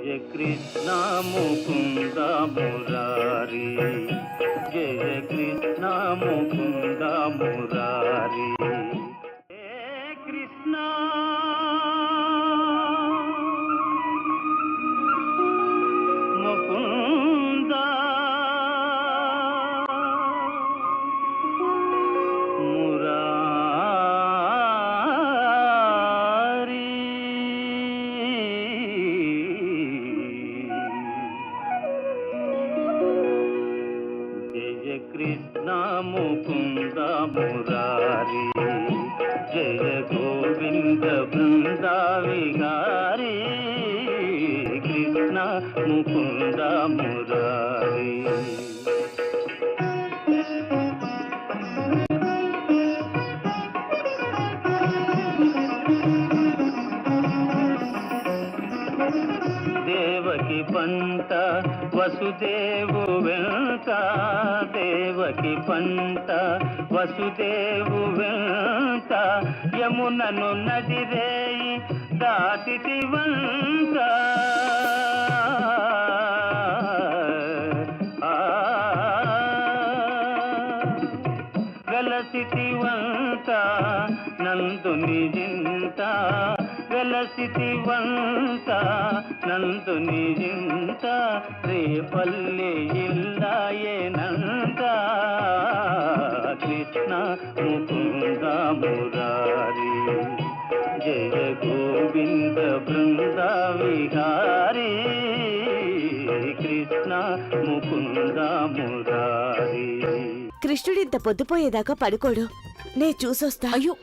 జయ కృష్ణ ముకుంద మురారి, జయ కృష్ణ ముకుంద మురారి. హే కృష్ణ ముకుంద మురారి. జయ కృష్ణ ముకుంద మురారి, జయ గోవింద బృంద విహారీ, కృష్ణ ముకుంద మురారి. దేవకి పంట వసుదేవు వెంట, దేవకి పంట వసుదేవు వెంట, యమునను నదిరేయి దాటితి వంట. వెలసితి వంట నందుని జింత, వెలసితి వంట నందుని జింత, రేపల్లి ఇల్లాయేనంత, కృష్ణ ముకుంద మురారి, జయ గోవింద బృంద విహారీ, కృష్ణ ముకుంద మురారి. కృష్ణుడింత పొద్దుపోయేదాకా పడుకోడు, నే చూసొస్తా. అయ్యో,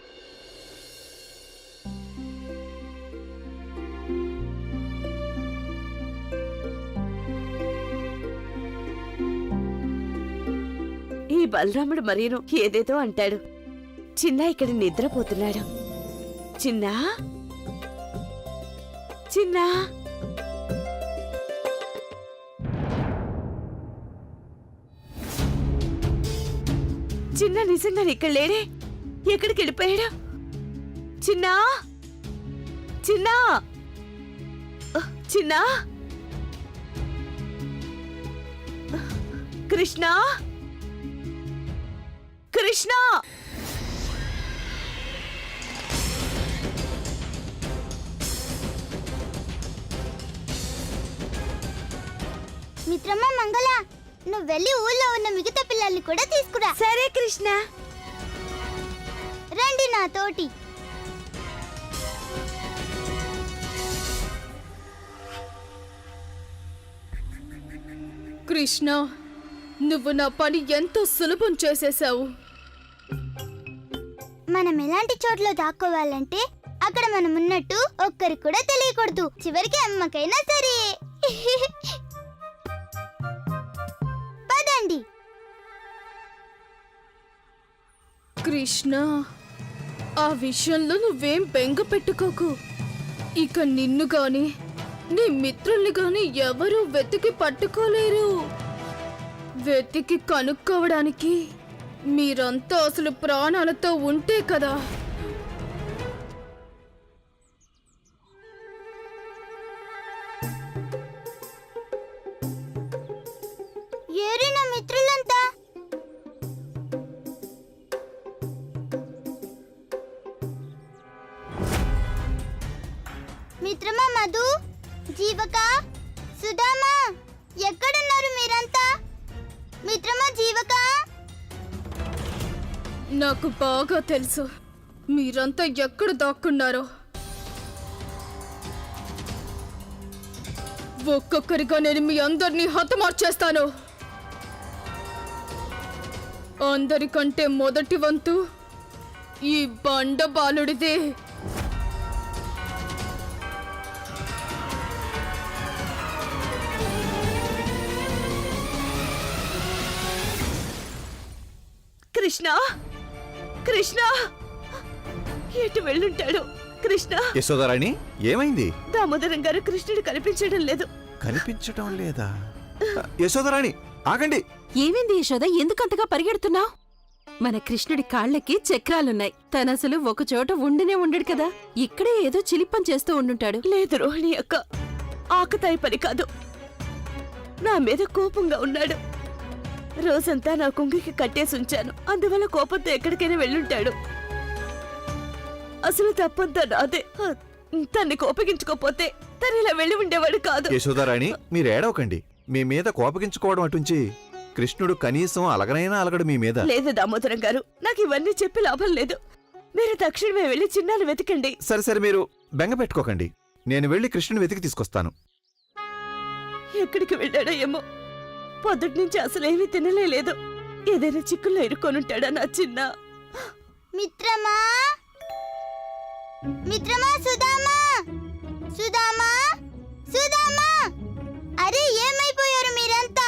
ఈ బలరాముడు మరీను ఏదేదో అంటాడు. చిన్న ఇక్కడ నిద్రపోతున్నాడు. చిన్నా చిన్నా చిన్న నిజంగా ఇక్కడ లేడే, ఎక్కడికి వెళ్ళిపోయాడు? చిన్నా చిన్నా చిన్నా కృష్ణ కృష్ణ. మిత్రమా మంగళ, నువ్వు వెళ్ళి ఊళ్ళో ఉన్న మిగతా పిల్లల్ని కూడా తీసుకురా. సరే కృష్ణ. రండి నా తోటి. కృష్ణ, నువ్వు నా పని ఎంతో సులభం చేసేశావు. మనం ఎలాంటి చోట్ల దాక్కోవాలంటే అక్కడ మనం ఉన్నట్టు ఒక్కరికి కూడా తెలియకూడదు, చివరికి అమ్మకైనా సరే. పదండి. కృష్ణ, ఆ విషయంలో నువ్వేం బెంగ పెట్టుకోకు. ఇక నిన్ను గాని నీ మిత్రుల్ని గాని ఎవరూ వెతికి పట్టుకోలేరు. వెతికి కనుక్కోవడానికి మీరంతా అసలు ప్రాణాలతో ఉంటే కదా. ఏరి నా మిత్రులంతా. మిత్రమా మధు, జీవక, సుధామా, ఎక్కడున్నారు మీరంతా? మిత్రమా జీవక. నాకు బాగా తెలుసు మీరంతా ఎక్కడ దాక్కున్నారో. ఒక్కొక్కరిగా నేను మీ అందరినీ హతమార్చేస్తాను. అందరికంటే మొదటి వంతు ఈ బండ బాలుడిదే. కృష్ణ కృష్ణ ఎటు వెళ్ళుంటాడు? కృష్ణ. యశోదరాణి, ఏమైంది? దామోదరం గారు కృష్ణుడు కనిపించడం లేదు. కనిపించటం లేదా? యశోదరాణి, ఆగండి. ఏమైంది యశోద, ఎందుకంతగా పరిగెడుతున్నావు? మన కృష్ణుడి కాళ్ళకి చక్రాలున్నాయి. తనసలు ఒకచోట ఉండినే ఉండడు కదా. ఇక్కడే ఏదో చిలిప్పం చేస్తూ ఉండుంటాడు. లేదు రోహిణి అక్క, ఆకతాయి పని కాదు. నా మీద కోపంగా ఉన్నాడు. రోజంతా నా కుంగికి కట్టేసి ఉంచాను. అందువల్ల కోపంతో ఎక్కడికైనా వెళ్ళుంటాడు. అసలు తప్పంతా నాదే. తన్ని కోపగించుకోపోతే తను ఇలా వెళ్ళి ఉండేవాడు కాదు. యశోదారాణి, మీరు ఏడవకండి. మీ మీద కోపగించుకోవడం అటుంచి కృష్ణుడు కనీసం అలగనైనా అలగడు మీ మీద. లేదు దామోదరం గారు, నాకు ఇవన్నీ చెప్పి లాభం లేదు. మీరు తక్షణమే వెళ్ళి చిన్నాను వెతకండి. సరే సరే, మీరు బెంగ పెట్టుకోకండి. నేను వెళ్ళి కృష్ణుని వెతికి తీసుకొస్తాను. ఎక్కడికి వెళ్ళాడో ఏమో. పొద్దుటి నుంచి అసలేమీ తినలేదు. ఏదైనా చిక్కుల్లో ఇరుక్కొనుంటాడా నా చిన్న? మిత్రమా, మిత్రమా, సుధామా, సుధామా, సుధామా! అరే, ఏమైపోయారు మీరంతా?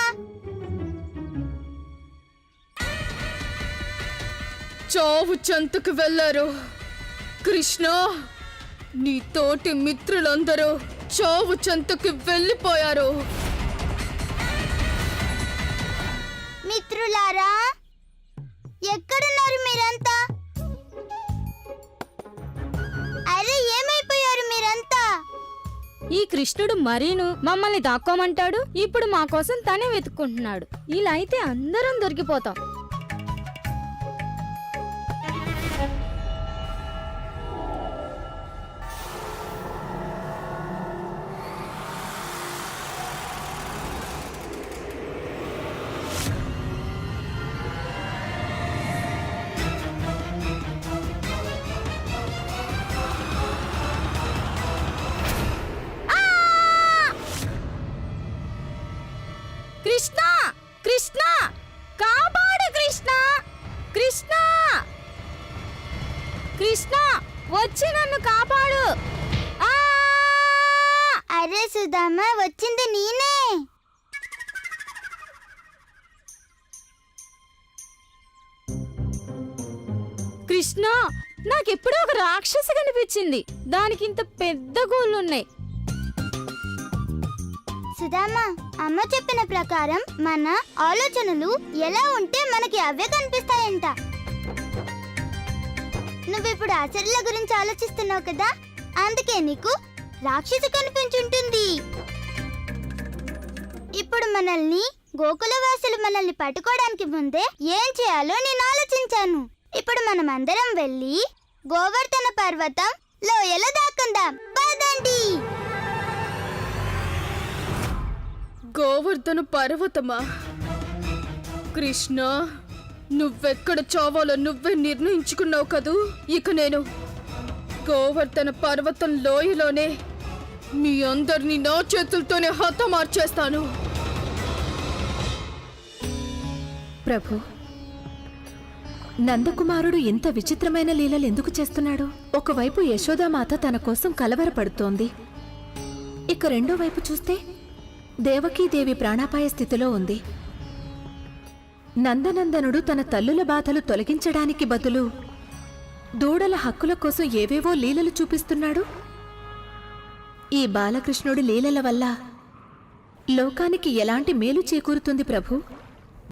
చావు చెంతకు వెళ్ళారు. కృష్ణ, నీ తోటి మిత్రులందరూ చావు చెంతకు వెళ్ళిపోయారు. మిత్రులారా, ఎక్కడున్నారు మీరంతా? అరే, ఏమైపోయారు మీరంతా? ఈ కృష్ణుడు మరీను మమ్మల్ని దాక్కోమంటాడు. ఇప్పుడు మా కోసం తనే వెతుక్కుంటున్నాడు. ఇలా అయితే అందరం దొరికిపోతాం. కృష్ణ, కృష్ణ, కాపాడు కృష్ణ, కృష్ణ, కృష్ణ, వచ్చి నన్ను కాపాడు. అరే సుధామా, వచ్చింది నేనే. కృష్ణ, నాకెప్పుడో ఒక రాక్షసి కనిపించింది. దానికి ఇంత పెద్ద గోళ్ళున్నాయి. సుధామా, అమ్మ చెప్పిన ప్రకారం మన ఆలోచనలు ఎలా ఉంటే మనకి అవే కనిపిస్తాయంట. నువ్విప్పుడు ఆచరణల గురించి ఆలోచిస్తున్నావు కదా, అందుకే నీకు రాక్షసి కనిపించుంటుంది. ఇప్పుడు మనల్ని గోకులవాసులు మనల్ని పట్టుకోవడానికి ముందే ఏం చేయాలో నేను ఆలోచించాను. ఇప్పుడు మనం అందరం వెళ్ళి గోవర్ధన పర్వతం లోయలో దాక్కుందాం. పదండి. గోవర్ధన పర్వతమా? కృష్ణ, నువ్వెక్కడ చావాలో నువ్వే నిర్ణయించుకున్నావు కదూ. ఇక నేను గోవర్ధన పర్వతం లోయలోనే మీ అందరినీ నా చేతులతోనే హతమార్చేస్తాను. ప్రభు, నందకుమారుడు ఇంత విచిత్రమైన లీలలు ఎందుకు చేస్తున్నాడు? ఒకవైపు యశోదామాత తన కోసం కలవరపడుతోంది. ఇక రెండో వైపు చూస్తే దేవకీదేవి ప్రాణాపాయ స్థితిలో ఉంది. నందనందనుడు తన తల్లుల బాధలు తొలగించడానికి బదులు దూడల హక్కుల కోసం ఏవేవో లీలలు చూపిస్తున్నాడు. ఈ బాలకృష్ణుడి లీలల వల్ల లోకానికి ఎలాంటి మేలు చేకూరుతుంది ప్రభు?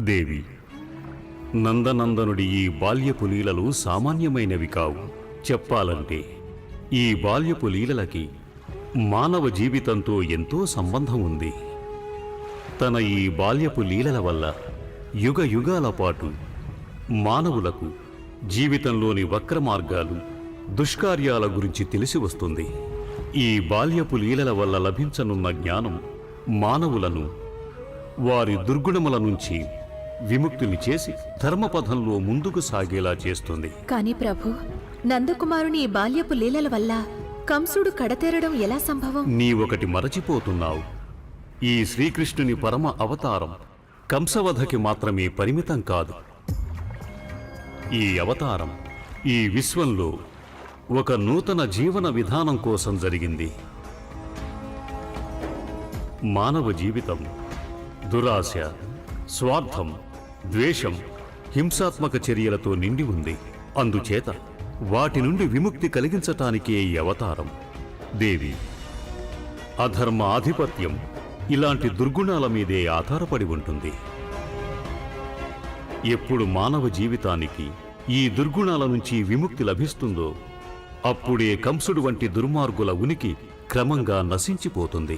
దేవి, నందనందనుడి ఈ బాల్యపు లీలలు సామాన్యమైనవి కావు. చెప్పాలంటే ఈ బాల్యపు లీలలకి మానవ జీవితంతో ఎంతో సంబంధం ఉంది. తన ఈ బాల్యపు లీలల వల్ల యుగ యుగాల పాటు మానవులకు జీవితంలోని వక్ర మార్గాలు, దుష్కార్యాల గురించి తెలిసి వస్తుంది. ఈ బాల్యపు లీలల వల్ల లభించనున్న జ్ఞానం మానవులను వారి దుర్గుణముల నుంచి విముక్తుని చేసి ధర్మపథంలో ముందుకు సాగేలా చేస్తుంది. కాని ప్రభు, నందకుమారుని ఈ బాల్యపు లీలల వల్ల కంసుడు కడతేరడం ఎలా సంభవం? నీవొకటి మరచిపోతున్నావు. ఈ శ్రీకృష్ణుని పరమ అవతారం కంసవధకి మాత్రమే పరిమితం కాదు. ఈ అవతారం ఈ విశ్వంలో ఒక నూతన జీవన విధానం కోసం జరిగింది. మానవ జీవితం దురాశ, స్వార్థం, ద్వేషం, హింసాత్మక చర్యలతో నిండి ఉంది. అందుచేత వాటి నుండి విముక్తి కలిగించటానికే ఈ అవతారం. దేవి, అధర్మ ఆధిపత్యం ఇలాంటి దుర్గుణాల మీదే ఆధారపడి ఉంటుంది. ఎప్పుడు మానవ జీవితానికి ఈ దుర్గుణాల నుంచి విముక్తి లభిస్తుందో అప్పుడే కంసుడు వంటి దుర్మార్గుల ఉనికి క్రమంగా నశించిపోతుంది.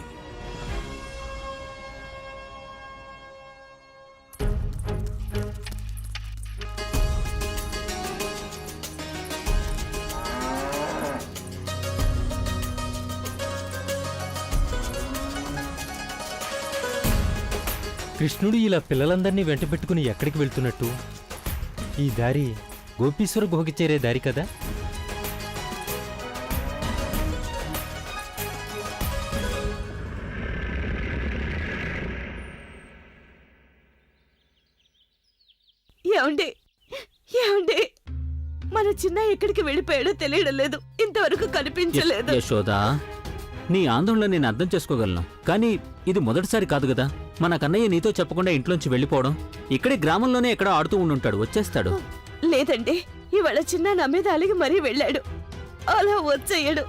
కృష్ణుడు ఇలా పిల్లలందరినీ వెంట పెట్టుకుని ఎక్కడికి వెళ్తున్నట్టు? ఈ దారి గోపీశ్వర గుహకి చేరే దారి కదా? ఏమండి ఏమండి మన చిన్న ఎక్కడికి వెళ్ళిపోయాడో తెలియడం లేదు, ఇంతవరకు కనిపించలేదు. యశోదా, నీ ఆందోళన నేను అర్థం చేసుకోగలను, కానీ ఇది మొదటిసారి కాదు కదా మన కన్నయ్య నీతో చెప్పకుండా ఇంట్లోంచి వెళ్ళిపోవడం. ఇక్కడే గ్రామంలోనే ఎక్కడో ఆడుతూ ఉండుంటాడు, వచ్చేస్తాడు. లేదండి, ఇవాళ చిన్న నా మీద అలిగి మరీ వెళ్ళాడు, అలా వచ్చేయడు.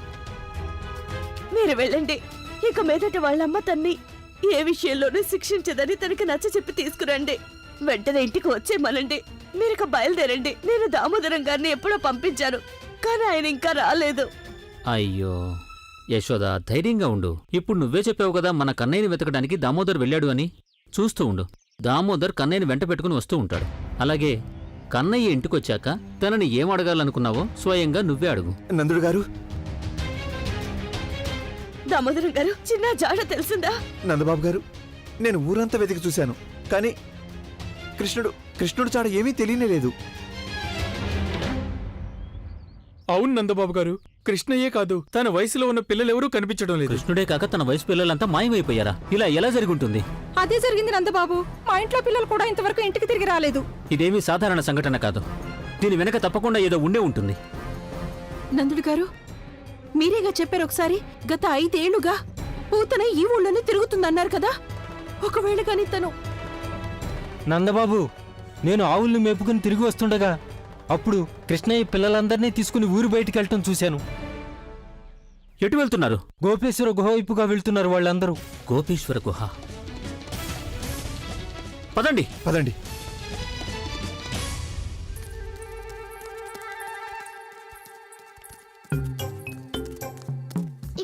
మీరు వెళ్ళండి, ఇక మీదట వాళ్ళమ్మ తన్ని ఏ విషయంలోనూ శిక్షించదని తనకి నచ్చ చెప్పి తీసుకురండి. వెంటనే ఇంటికి వచ్చేయమనండి. మీరిక బయలుదేరండి. నేను దామోదరం గారిని ఎప్పుడో పంపించాను, కానీ ఆయన ఇంకా రాలేదు. అయ్యో యశోదా, ధైర్యంగా ఉండు. ఇప్పుడు నువ్వే చెప్పావు కదా మన కన్నయ్యని వెతకడానికి దామోదర్ వెళ్ళాడు అని. చూస్తూ ఉండు, దామోదర్ కన్నయ్యని వెంట పెట్టుకుని వస్తూ ఉంటాడు. అలాగే కన్నయ్య ఇంటికొచ్చాక తనని ఏం అడగాలనుకున్నావో స్వయంగా నువ్వే అడుగు. నందుడు గారు, దామోదరం గారు, చిన్న జాడ తెలిసిందా? నందబాబు గారు, నేను ఊరంతా వెతికి చూశాను, కానీ కృష్ణుడు చాడ ఏమీ తెలియలేదు. అవును నందబాబు గారు, కృష్ణయ్యే కాదు తన వయసులో ఉన్న పిల్లలెవరూ కనిపించడం లేదు. కృష్ణుడే కాక తన వయసు పిల్లలంతా మాయమైపోయారా? ఇలా ఎలా జరుగుంటుంది? అదే జరిగింది నందబాబు. మా ఇంట్లో పిల్లలు కూడా ఇంతవరకు ఇంటికి తిరిగి రాలేదు. ఇదేమీ సాధారణ సంఘటన కాదు, దీని వెనక తప్పకుండా ఏదో ఉండే ఉంటుంది. నందుడు గారు, మీరేగా చెప్పారు ఒకసారి, గత 5 ఏళ్లుగా పూతన ఈ ఊళ్ళోనే తిరుగుతుందన్నారు కదా. ఒకవేళ కాని తను... నందబాబు, నేను ఆవుల్ని మేపుకుని తిరిగి వస్తుండగా అప్పుడు కృష్ణయ్య పిల్లలందరినీ తీసుకుని ఊరు బయటికి వెళ్ళటం చూశాను. ఎటు వెళ్తున్నారు? గోపేశ్వర గుహ వైపుగా వెళ్తున్నారు వాళ్ళందరూ. గోపేశ్వర గుహ, పదండి. పదండి.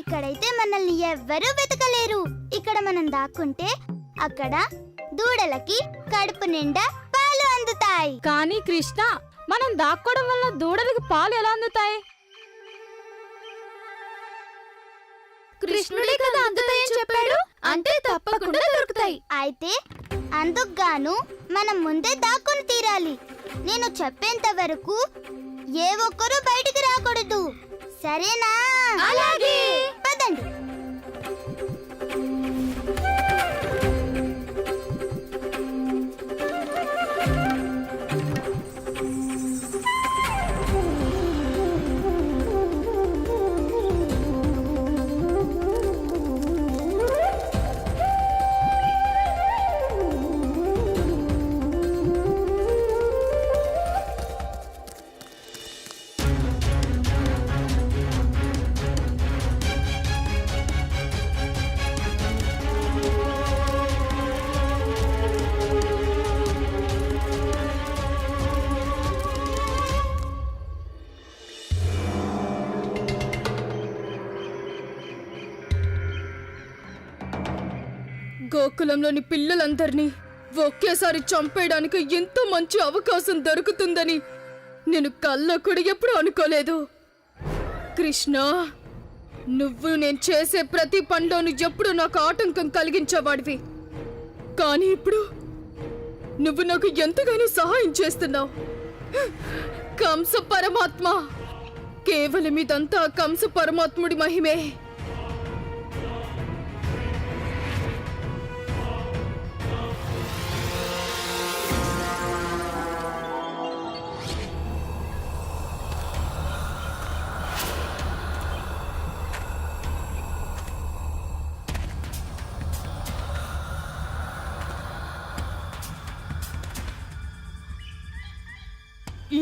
ఇక్కడైతే మనల్ని ఎవ్వరూ వెతకలేరు. ఇక్కడ మనం దాక్కుంటే అక్కడ దూడలకి కడుపు నిండా పాలు అందుతాయి. కానీ కృష్ణ, మనం దాక్కోవడం వల్ల దూడలకు పాలు ఎలా అందుతాయి? కృష్ణుడే కదా అందుతాయని చెప్పాడు, అంటే తప్పకుండా దొరుకుతాయి. అయితే అందుకుగాను మనం ముందే దాక్కుని తీరాలి. నేను చెప్పేంత వరకు ఏ ఒక్కరూ బయటికి రాకూడదు, సరేనా? అలాగే, పదండి. గోకులంలోని పిల్లలందరినీ ఒకేసారి చంపేయడానికి ఎంతో మంచి అవకాశం దొరుకుతుందని నేను కల్లో కూడా ఎప్పుడూ అనుకోలేదు. కృష్ణ, నువ్వు నేను చేసే ప్రతి పనిలోనూ ఎప్పుడూ నాకు ఆటంకం కలిగించేవాడివి, కానీ ఇప్పుడు నువ్వు నాకు ఎంతగానో సహాయం చేస్తున్నావు. కంస పరమాత్మ, కేవలం ఇదంతా కంస పరమాత్ముడి మహిమే.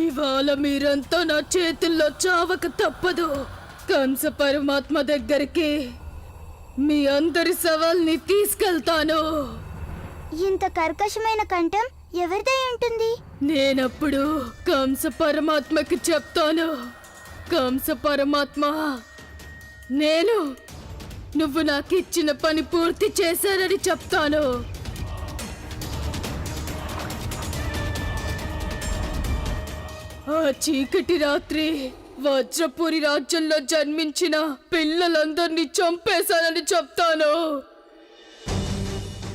ఇవాళ మీరంతా నా చేతుల్లో చావక తప్పదు. కంస పరమాత్మ దగ్గరికి మీ అందరి సవాల్ని తీసుకెళ్తాను. ఇంత కర్కశమైన కంఠం ఎవరిదై ఉంటుంది? నేనప్పుడు కంస పరమాత్మకి చెప్తాను. కంస పరమాత్మ, నేను నువ్వు నాకిచ్చిన పని పూర్తి చేశానని చెప్తాను. ఆ చీకటి రాత్రి వజ్రపురి రాజ్యంలో జన్మించిన పిల్లలందరినీ చంపేశానని చెప్తాను.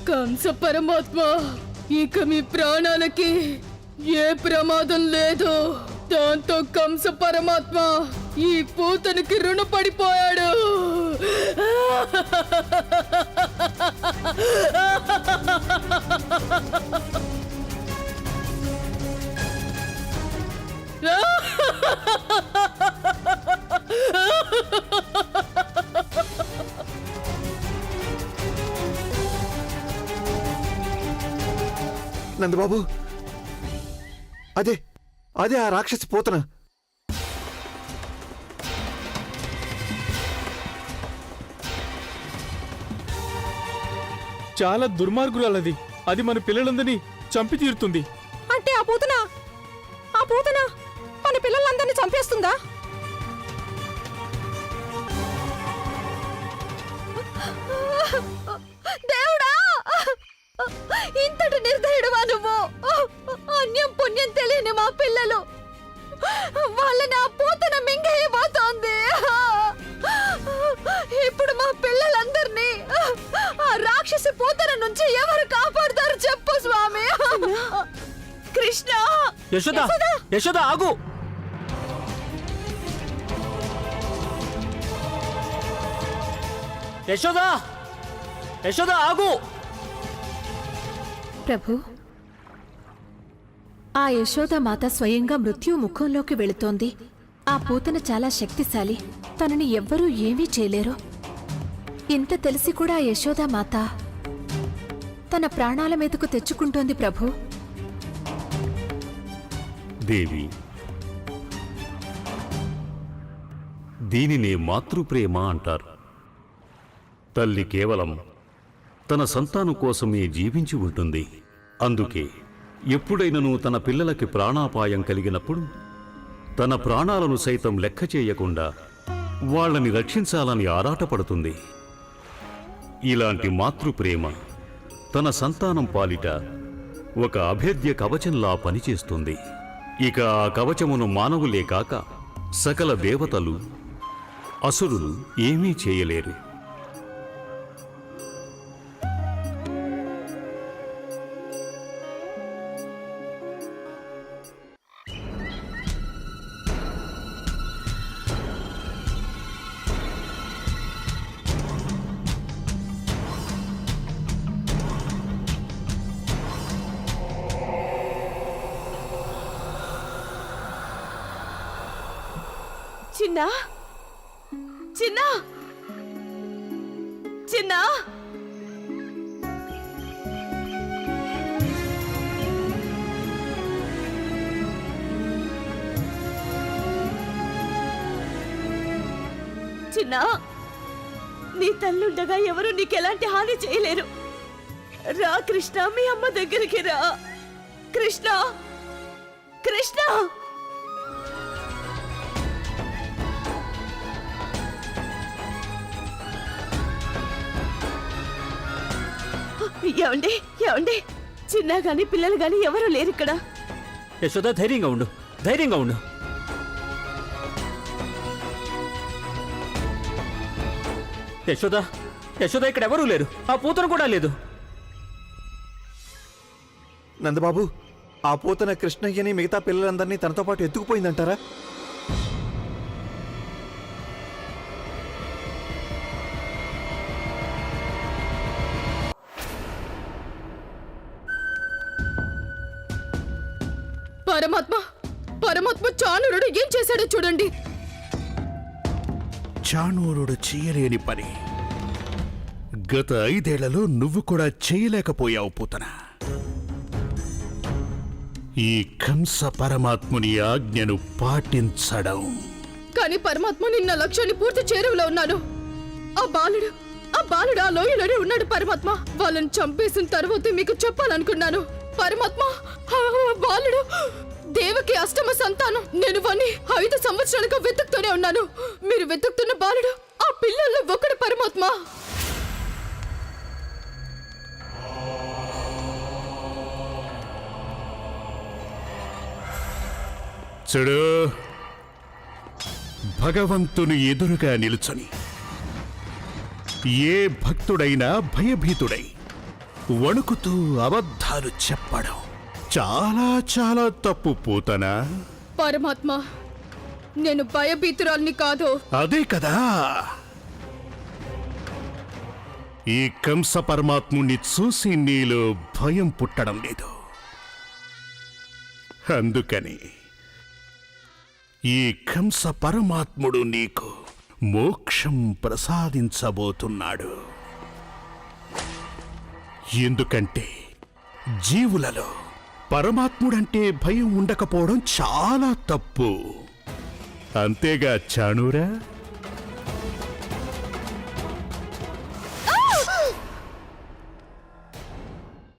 కంస పరమాత్మ, ఇక మీ ప్రాణాలకి ఏ ప్రమాదం లేదు. దాంతో కంస పరమాత్మ ఈ పూతనికి రుణపడిపోయాడు. నందబాబు, అదే అదే ఆ రాక్షసి పోతన. చాలా దుర్మార్గురాలది. అది మన పిల్లలందరినీ చంపి తీరుతుంది. అంటే ఆ పూతన మన పిల్లలందరినీ చంపేస్తుందా? దేవుడా, ఇంతటి నిర్దయుడువా నువ్వు? అన్యం పుణ్యం తెలియని మా పిల్లలు, వాళ్ళని ఆ పూతన మింగేయబోతోంది. ఇప్పుడు మా పిల్లలందరినీ ఆ రాక్షసి పూతన నుంచి ఎవరు కాపాడుతారు చెప్పు స్వామి. కృష్ణ! యశోద ఆగు. యశోద ఆగు. ప్రభు, ఆ యశోదామాత స్వయంగా మృత్యు ముఖంలోకి వెళుతోంది. ఆ పూతన చాలా శక్తిశాలి. తనని ఎవ్వరూ ఏమీ చేయలేరు. ఇంత తెలిసి కూడా ఆ యశోదామాత తన ప్రాణాల మీదకు తెచ్చుకుంటోంది ప్రభు. దేవి, దీనినే మాతృప్రేమ అంటారు. తల్లి కేవలం తన సంతానం కోసమే జీవించి ఉంటుంది. అందుకే ఎప్పుడైనను తన పిల్లలకి ప్రాణాపాయం కలిగినప్పుడు తన ప్రాణాలను సైతం లెక్క చేయకుండా వాళ్ళని రక్షించాలని ఆరాటపడుతుంది. ఇలాంటి మాతృప్రేమ తన సంతానం పాలిట ఒక అభేద్య కవచంలా పనిచేస్తుంది. ఇక ఆ కవచమును మానవులే కాక సకల దేవతలు, అసురులు ఏమీ చేయలేరు. చిన్నా, చిన్నా, చిన్నా! చిన్నా, నీ తల్లుండగా ఎవరు నీకెలాంటి హాని చేయలేరు. రా కృష్ణ, మీ అమ్మ దగ్గరికి రా. కృష్ణ, కృష్ణ! ఏమండి, ఏమండి, చిన్న గాని పిల్లలు గాని ఎవరు లేరు ఇక్కడ. యశోద, ధైర్యంగా ఉండు, ధైర్యంగా ఉండు. యశోద, ఇక్కడ ఎవరూ లేరు. ఆ పూతను కూడా లేదు. నందబాబు, ఆ పూతన కృష్ణయ్యని మిగతా పిల్లలందరినీ తనతో పాటు ఎత్తుకుపోయిందంటారా? పరమాత్మ చాణూరుడు ఏం చేశాడో చూడండి. చాణూరుడు చేయలేని పని గత 5 ఏళ్లలో నువ్వు కూడా చేయలేకపోయావు పూతన. ఈ కంస పరమాత్ముని ఆజ్ఞను పాటించడం. కానీ పరమాత్మ నిన్న లక్ష్యాన్ని పూర్తి చేరువలో ఉన్నాను. ఆ బాలుడు ఆ లోయలోనే ఉన్నాడు. పరమాత్మ, వాళ్ళని చంపేసిన తర్వాత మీకు చెప్పాలనుకున్నాను. పరమాత్మ, ఆ బాలుడు దేవకి అష్టమ సంతానం. నేను వాణ్ణి 5 సంవత్సరాలుగా వెతుకుతూనే ఉన్నాను. మీరు వెతుకుతున్న బాలుడు ఆ పిల్లల్లో ఒకడు పరమాత్మ. చూడు, భగవంతుని ఎదురుగా నిలుచొని ఏ భక్తుడైనా భయభీతుడై వణుకుతూ అబద్ధాలు చెప్పడం చాలా చాలా తప్పు పూతనా. పరమాత్మ, నేను భయభీతురాల్ని కాదు. అదే కదా, ఈ కంస పరమాత్ముణ్ణి చూసి నీలో భయం పుట్టడం లేదు. అందుకని ఈ కంస పరమాత్ముడు నీకు మోక్షం ప్రసాదించబోతున్నాడు. ఎందుకంటే జీవులలో పరమాత్ముడంటే భయం ఉండకపోవడం చాలా తప్పు. అంతేగా చాణూరా?